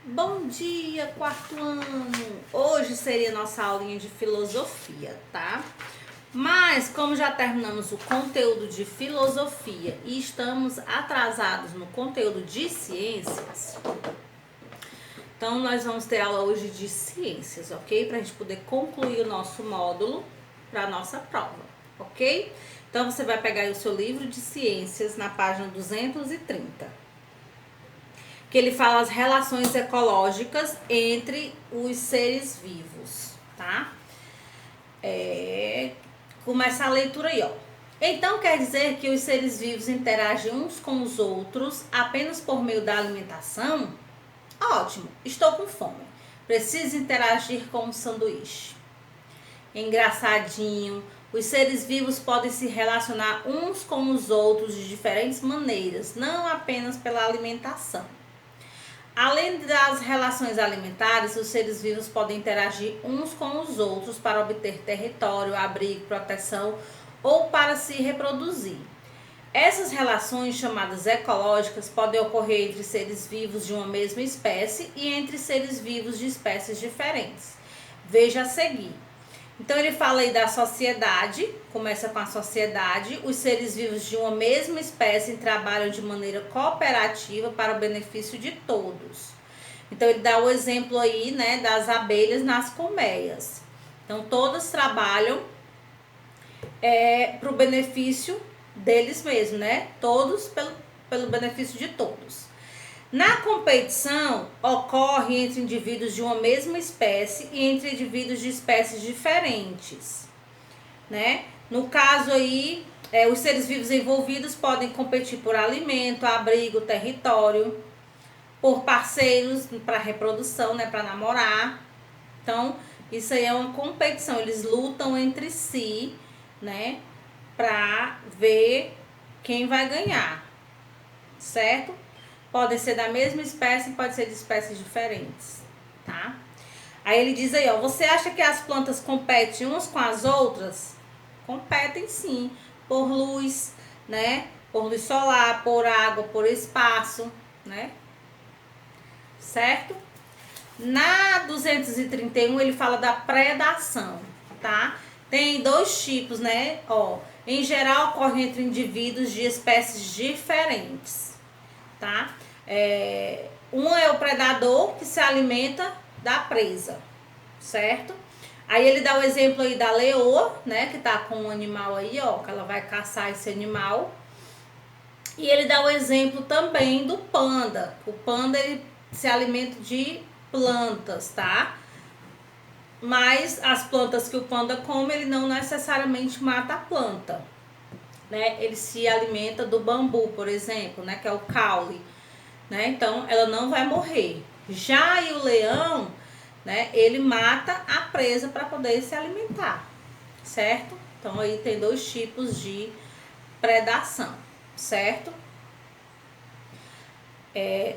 Bom dia, quarto ano! Hoje seria nossa aulinha de filosofia, tá? Mas como já terminamos o conteúdo de filosofia e estamos atrasados no conteúdo de ciências, então nós vamos ter aula hoje de ciências, ok? Pra gente poder concluir o nosso módulo para nossa prova, ok? Então você vai pegar aí o seu livro de ciências na página 230. Que ele fala as relações ecológicas entre os seres vivos, tá? Começa a leitura aí, ó. Então quer dizer que os seres vivos interagem uns com os outros apenas por meio da alimentação? Ótimo, estou com fome. Preciso interagir com um sanduíche. Engraçadinho. Os seres vivos podem se relacionar uns com os outros de diferentes maneiras, não apenas pela alimentação. Além das relações alimentares, os seres vivos podem interagir uns com os outros para obter território, abrigo, proteção ou para se reproduzir. Essas relações, chamadas ecológicas, podem ocorrer entre seres vivos de uma mesma espécie e entre seres vivos de espécies diferentes. Veja a seguir. Então ele fala aí da sociedade, começa com a sociedade. Os seres vivos de uma mesma espécie trabalham de maneira cooperativa para o benefício de todos. Então ele dá o exemplo aí, né, das abelhas nas colmeias. Então todas trabalham para o benefício deles mesmos, né? Todos pelo benefício de todos. Na competição, ocorre entre indivíduos de uma mesma espécie e entre indivíduos de espécies diferentes, né? No caso aí, os seres vivos envolvidos podem competir por alimento, abrigo, território, por parceiros para reprodução, né? Para namorar. Então, isso aí é uma competição. Eles lutam entre si, né? Para ver quem vai ganhar, certo? Podem ser da mesma espécie, pode ser de espécies diferentes, tá? Aí ele diz aí, ó, você acha que as plantas competem umas com as outras? Competem sim, por luz, né? Por luz solar, por água, por espaço, né? Certo? Na 231 ele fala da predação, tá? Tem dois tipos, né? Ó, em geral ocorre entre indivíduos de espécies diferentes, tá? Um é o predador que se alimenta da presa, certo? Aí ele dá o exemplo aí da leoa, né, que tá com um animal aí, ó, que ela vai caçar esse animal. E ele dá o exemplo também do panda. O panda, ele se alimenta de plantas, tá? Mas as plantas que o panda come, ele não necessariamente mata a planta, né? Ele se alimenta do bambu, por exemplo, né, que é o caule, né? Então ela não vai morrer. Já aí o leão, né, ele mata a presa para poder se alimentar, certo? Então aí tem dois tipos de predação, certo?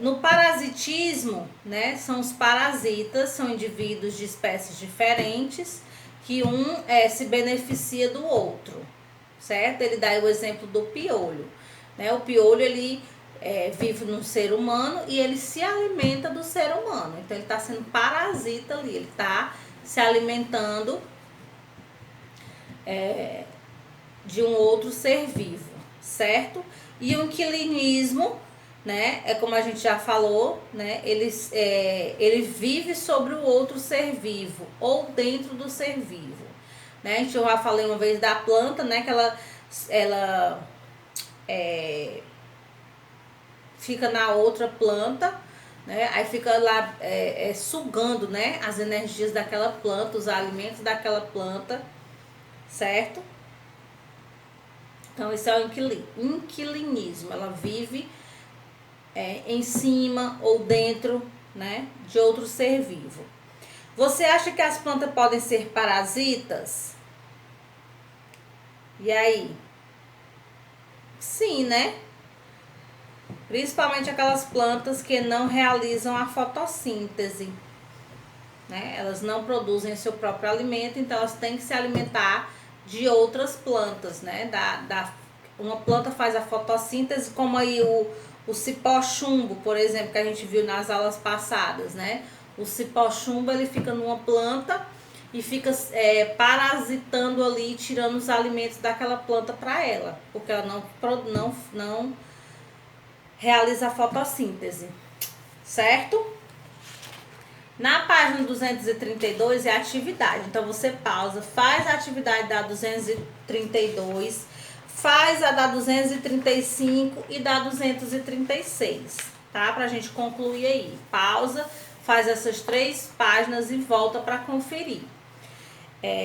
No parasitismo, né, são os parasitas, são indivíduos de espécies diferentes que um se beneficia do outro, certo? Ele dá o exemplo do piolho, né? O piolho, ele vive no ser humano e ele se alimenta do ser humano. Então ele está sendo parasita ali, ele está se alimentando de um outro ser vivo, certo? E o inquilinismo, né, é como a gente já falou, né, ele vive sobre o outro ser vivo ou dentro do ser vivo, né? A gente já falei uma vez da planta, né, que ela fica na outra planta, né? Aí fica lá sugando, né, as energias daquela planta, os alimentos daquela planta, certo? Então esse é o inquilinismo. Ela vive em cima ou dentro, né, de outro ser vivo. Você acha que as plantas podem ser parasitas? E aí? Sim, né? Principalmente aquelas plantas que não realizam a fotossíntese, né? Elas não produzem seu próprio alimento, então elas têm que se alimentar de outras plantas, né? Uma planta faz a fotossíntese, como aí O cipó chumbo, por exemplo, que a gente viu nas aulas passadas, né? O cipó chumbo, ele fica numa planta e fica parasitando ali, tirando os alimentos daquela planta para ela, porque ela não realiza a fotossíntese, certo? Na página 232 é a atividade, então você pausa, faz a atividade da 232, faz a da 235 e da 236, tá? Pra gente concluir aí. Pausa, faz essas 3 páginas e volta para conferir.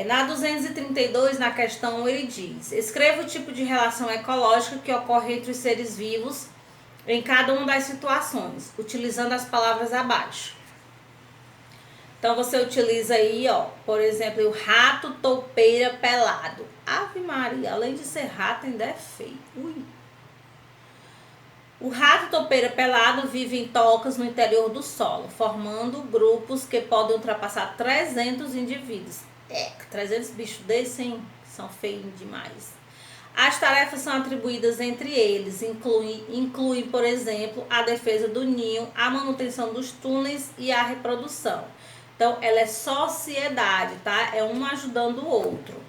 Na 232, na questão, ele diz: escreva o tipo de relação ecológica que ocorre entre os seres vivos em cada uma das situações, utilizando as palavras abaixo. Então, você utiliza aí, ó, por exemplo, o rato toupeira pelado. Ave Maria, além de ser rato, ainda é feio. Ui. O rato toupeira pelado vive em tocas no interior do solo, formando grupos que podem ultrapassar 300 indivíduos. 300 bichos desses, hein? São feios demais. As tarefas são atribuídas entre eles, incluem, por exemplo, a defesa do ninho, a manutenção dos túneis e a reprodução. Então, ela é sociedade, tá? É um ajudando o outro.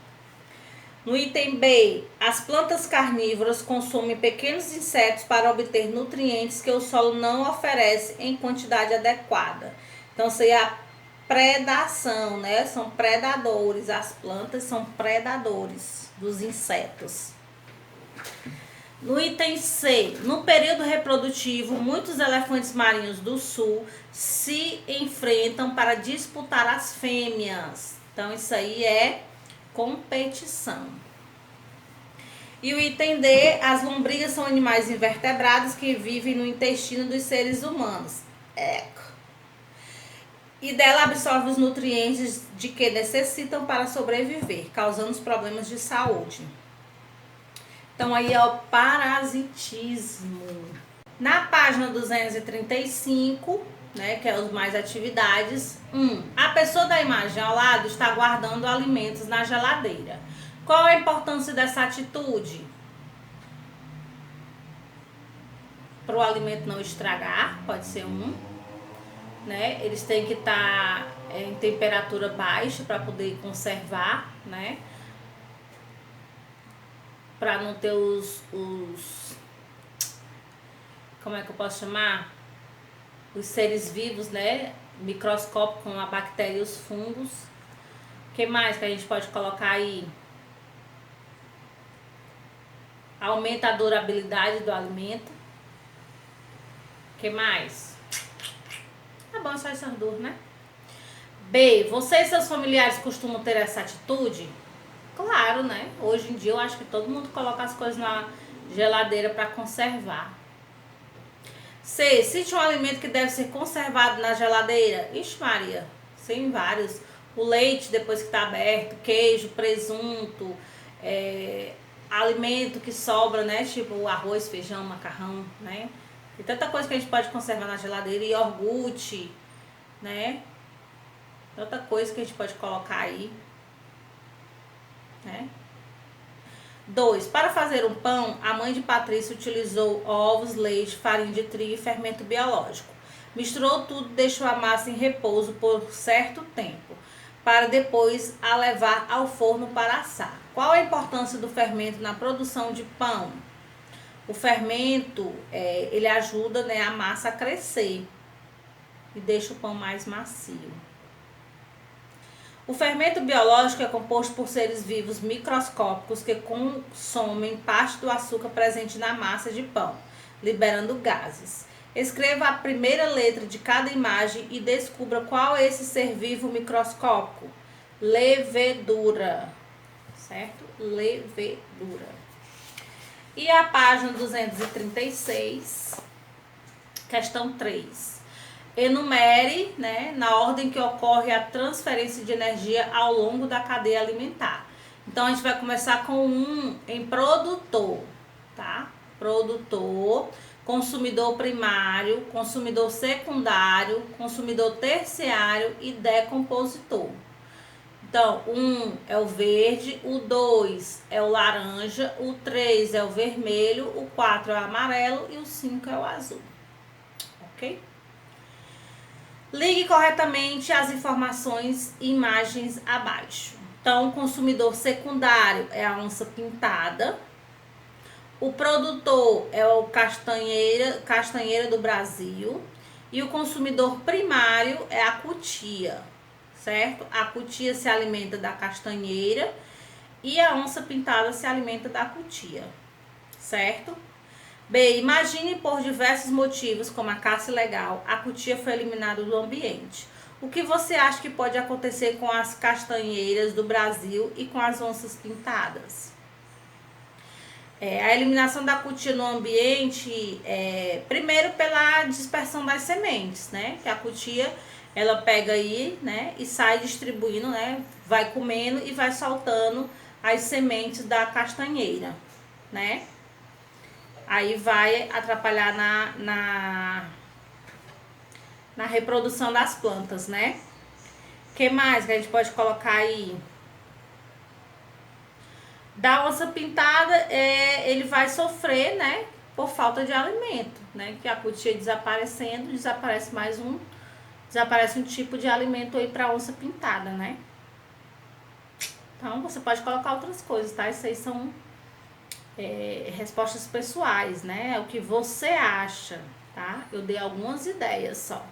No item B, as plantas carnívoras consomem pequenos insetos para obter nutrientes que o solo não oferece em quantidade adequada. Então, isso aí é a predação, né? São predadores, as plantas são predadores dos insetos. No item C, no período reprodutivo, muitos elefantes marinhos do sul se enfrentam para disputar as fêmeas. Então, isso aí é competição. E o item D, as lombrigas são animais invertebrados que vivem no intestino dos seres humanos. E dela absorve os nutrientes de que necessitam para sobreviver, causando os problemas de saúde. Então, aí é o parasitismo. Na página 235, né, que é os mais atividades, a pessoa da imagem ao lado está guardando alimentos na geladeira. Qual a importância dessa atitude? Para o alimento não estragar, pode ser né? Eles têm que estar em temperatura baixa para poder conservar, né? Para não ter como é que eu posso chamar? Os seres vivos, né? Microscópio com a bactéria e os fungos. O que mais que a gente pode colocar aí? Aumenta a durabilidade do alimento. O que mais? Tá bom, só essas duas, né? B, você e seus familiares costumam ter essa atitude? Claro, né? Hoje em dia eu acho que todo mundo coloca as coisas na geladeira para conservar. C, cite um alimento que deve ser conservado na geladeira. Ixi Maria, tem vários. O leite depois que está aberto, queijo, presunto, alimento que sobra, né? Tipo arroz, feijão, macarrão, né? E tanta coisa que a gente pode conservar na geladeira. Iogurte, né? Tanta coisa que a gente pode colocar aí. Né? 2. Para fazer um pão, a mãe de Patrícia utilizou ovos, leite, farinha de trigo e fermento biológico. Misturou tudo e deixou a massa em repouso por certo tempo, para depois a levar ao forno para assar. Qual a importância do fermento na produção de pão? O fermento, ele ajuda, né, a massa a crescer e deixa o pão mais macio. O fermento biológico é composto por seres vivos microscópicos que consomem parte do açúcar presente na massa de pão, liberando gases. Escreva a primeira letra de cada imagem e descubra qual é esse ser vivo microscópico. Levedura, certo? Levedura. E a página 236, questão 3. Enumere, né, na ordem que ocorre a transferência de energia ao longo da cadeia alimentar. Então, a gente vai começar com em produtor, tá? Produtor, consumidor primário, consumidor secundário, consumidor terciário e decompositor. Então, 1 é o verde, o 2 é o laranja, o 3 é o vermelho, o 4 é o amarelo e o 5 é o azul. Ok? Ligue corretamente as informações e imagens abaixo. Então, o consumidor secundário é a onça pintada. O produtor é o castanheira do Brasil. E o consumidor primário é a cutia, certo? A cutia se alimenta da castanheira e a onça pintada se alimenta da cutia, certo? B. Imagine por diversos motivos, como a caça ilegal, a cutia foi eliminada do ambiente. O que você acha que pode acontecer com as castanheiras do Brasil e com as onças pintadas? A eliminação da cutia no ambiente, primeiro pela dispersão das sementes, né? Que a cutia, ela pega aí, né? E sai distribuindo, né? Vai comendo e vai soltando as sementes da castanheira, né? Aí vai atrapalhar na reprodução das plantas, né? O que mais que a gente pode colocar aí? Da onça pintada, ele vai sofrer, né? Por falta de alimento, né? Que a cutia desaparecendo, desaparece um tipo de alimento aí para onça pintada, né? Então, você pode colocar outras coisas, tá? Isso aí são respostas pessoais, né? É o que você acha, tá? Eu dei algumas ideias só,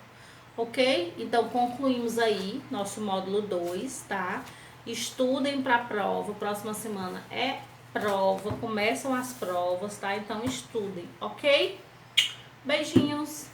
ok? Então, concluímos aí nosso módulo 2, tá? Estudem para a prova, próxima semana é prova, começam as provas, tá? Então, estudem, ok? Beijinhos!